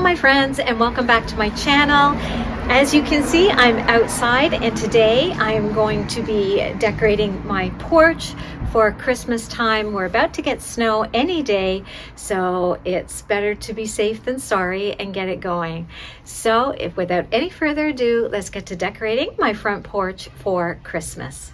my friends, and welcome back to my channel. As you can see, I'm outside, and today I'm going to be decorating my porch for Christmas time. We're about to get snow any day, so it's better to be safe than sorry and get it going. So without any further ado, let's get to decorating my front porch for Christmas.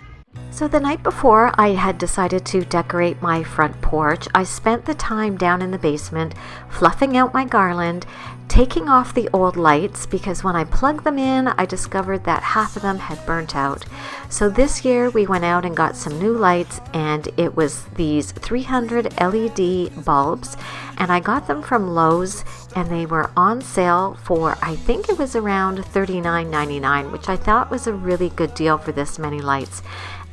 So the night before I had decided to decorate my front porch, I spent the time down in the basement fluffing out my garland, taking off the old lights because when I plugged them in, I discovered that half of them had burnt out. So this year we went out and got some new lights, and it was these 300 LED bulbs, and I got them from Lowe's, and they were on sale for, I think it was around $39.99, which I thought was a really good deal for this many lights.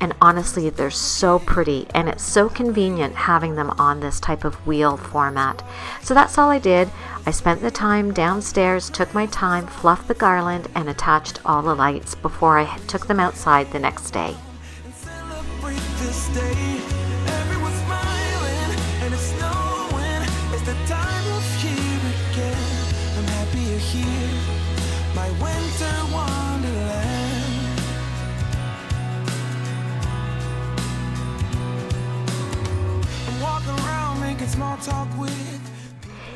And honestly, they're so pretty, and it's so convenient having them on this type of wheel format. So that's all I did. I spent the time downstairs, took my time, fluffed the garland, and attached all the lights before I took them outside the next day.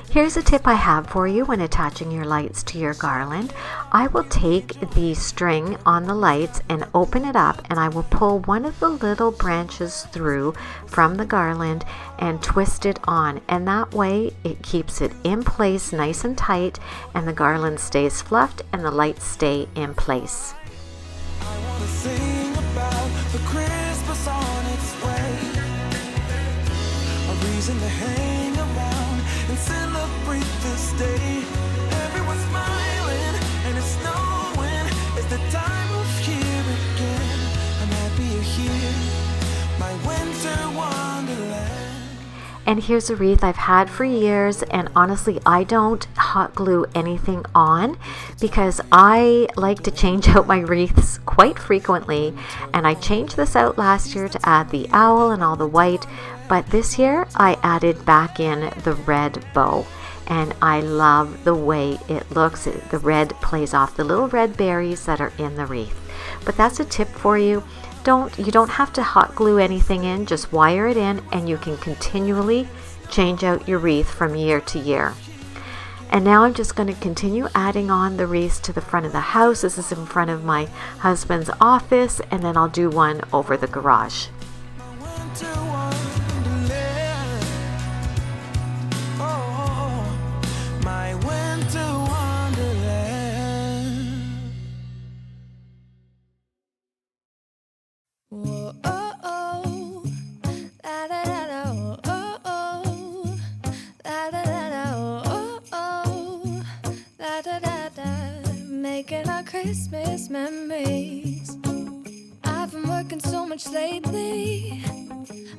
Here's a tip I have for you when attaching your lights to your garland. I will take the string on the lights and open it up, and I will pull one of the little branches through from the garland and twist it on, and that way it keeps it in place nice and tight, and the garland stays fluffed and the lights stay in place. I want to sing about the Christmas on its way, a reason to hang around and celebrate this day. Everyone's smiling and it's snowing. It's the time of year again. I'm happy you're here, my winter wonderland. And here's a wreath I've had for years, and honestly I don't hot glue anything on because I like to change out my wreaths quite frequently, and I changed this out last year to add the owl and all the white, but this year I added back in the red bow, and I love the way it looks. The red plays off the little red berries that are in the wreath. But that's a tip for you. You don't have to hot glue anything in, just wire it in, and you can continually change out your wreath from year to year. And now I'm just going to continue adding on the wreaths to the front of the house. This is in front of my husband's office, and then I'll do one over the garage. Making our Christmas memories. I've been working so much lately,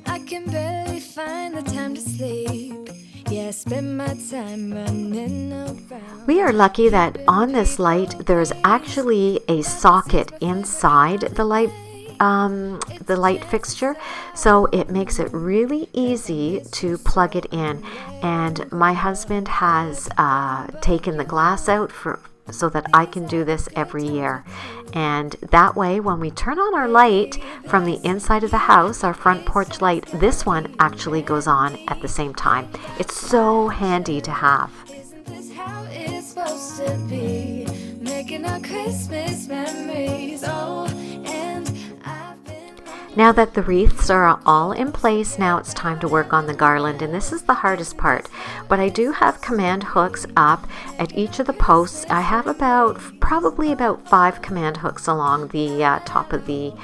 I can barely find the time to sleep. Yeah, I spend my time running around. We are lucky that on this light there's actually a socket inside the light fixture, so it makes it really easy to plug it in. And my husband has taken the glass out so that I can do this every year. And that way, when we turn on our light from the inside of the house, our front porch light, this one actually goes on at the same time. It's so handy to have. Isn't this how it's supposed to be? Making our Christmas memories. Oh, and I've been... Now that the wreaths are all in place, now it's time to work on the garland, and this is the hardest part. But I do have command hooks up at each of the posts. I have probably about 5 command hooks along the top of the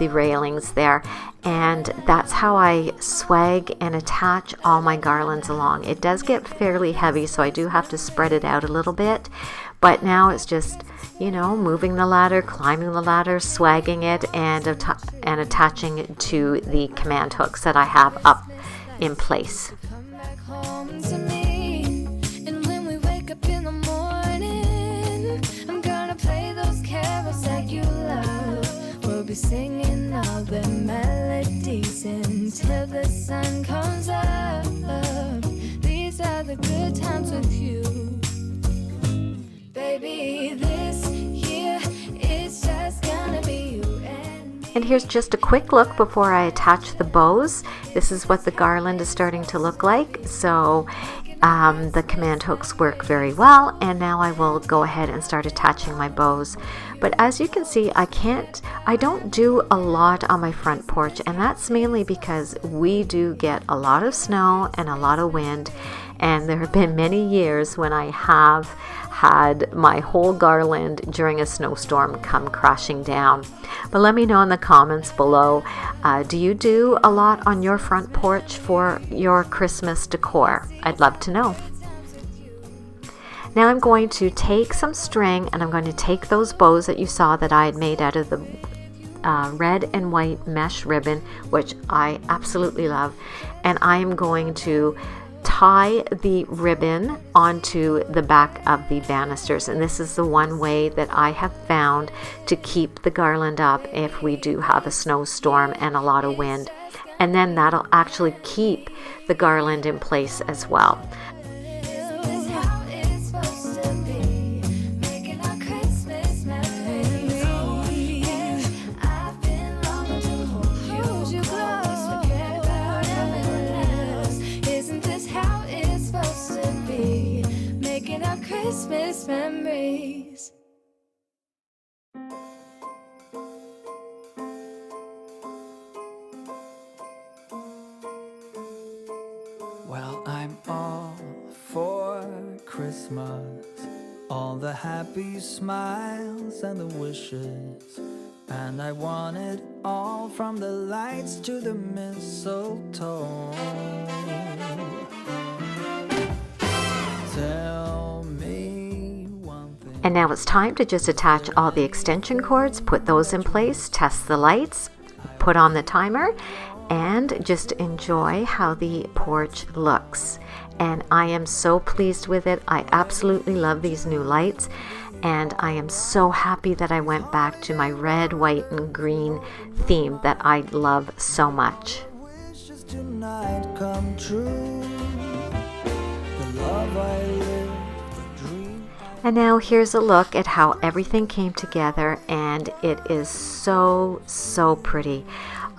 railings there, and that's how I swag and attach all my garlands along. It does get fairly heavy, so I do have to spread it out a little bit, but now it's just, you know, moving the ladder, climbing the ladder, swagging it, and attaching it to the command hooks that I have up in place. Come back home to me, and when we wake up in the morning, I'm gonna play those carols that you love. We'll be singing all the melodies until the sun comes up. These are the good times with you. And here's just a quick look before I attach the bows. This is what the garland is starting to look like. So the command hooks work very well, and now I will go ahead and start attaching my bows. But as you can see, I don't do a lot on my front porch, and that's mainly because we do get a lot of snow and a lot of wind, and there have been many years when I have had my whole garland during a snowstorm come crashing down. But let me know in the comments below, do you do a lot on your front porch for your Christmas decor? I'd love to know. Now I'm going to take some string, and I'm going to take those bows that you saw that I had made out of the red and white mesh ribbon, which I absolutely love, and I am going to tie the ribbon onto the back of the banisters, and this is the one way that I have found to keep the garland up if we do have a snowstorm and a lot of wind, and then that'll actually keep the garland in place as well. Christmas memories. Well, I'm all for Christmas, all the happy smiles and the wishes, and I want it all, from the lights to the mistletoe. And now it's time to just attach all the extension cords, put those in place, test the lights, put on the timer, and just enjoy how the porch looks. And I am so pleased with it. I absolutely love these new lights, and I am so happy that I went back to my red, white, and green theme that I love so much. Wishes tonight come true. The love I live. And now here's a look at how everything came together, and it is so, so pretty.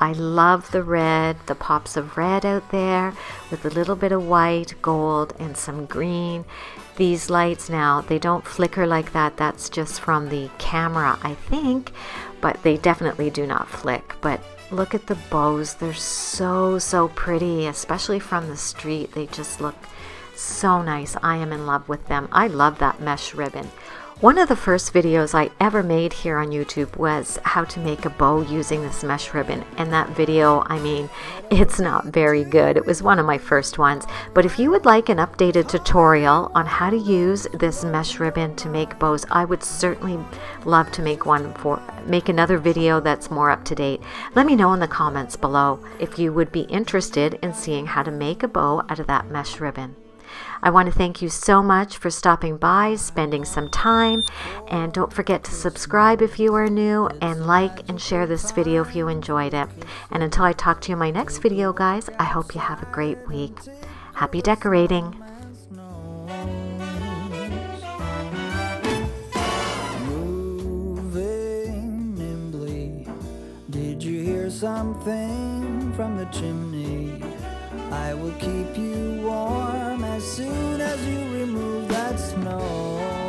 I love the red, the pops of red out there with a little bit of white, gold, and some green. These lights now, they don't flicker like that. That's just from the camera, I think, but they definitely do not flick. But look at the bows. They're so, so pretty, especially from the street. They just look so nice. I am in love with them. I love that mesh ribbon. One of the first videos I ever made here on YouTube was how to make a bow using this mesh ribbon, and that video, I mean, it's not very good. It was one of my first ones, but if you would like an updated tutorial on how to use this mesh ribbon to make bows, I would certainly love to make another video that's more up to date. Let me know in the comments below if you would be interested in seeing how to make a bow out of that mesh ribbon. I want to thank you so much for stopping by, spending some time, and don't forget to subscribe if you are new, and like and share this video if you enjoyed it. And until I talk to you in my next video, guys, I hope you have a great week. Happy decorating! Moving nimbly, did you hear something from the chimney? I will keep you warm as soon as you remove that snow.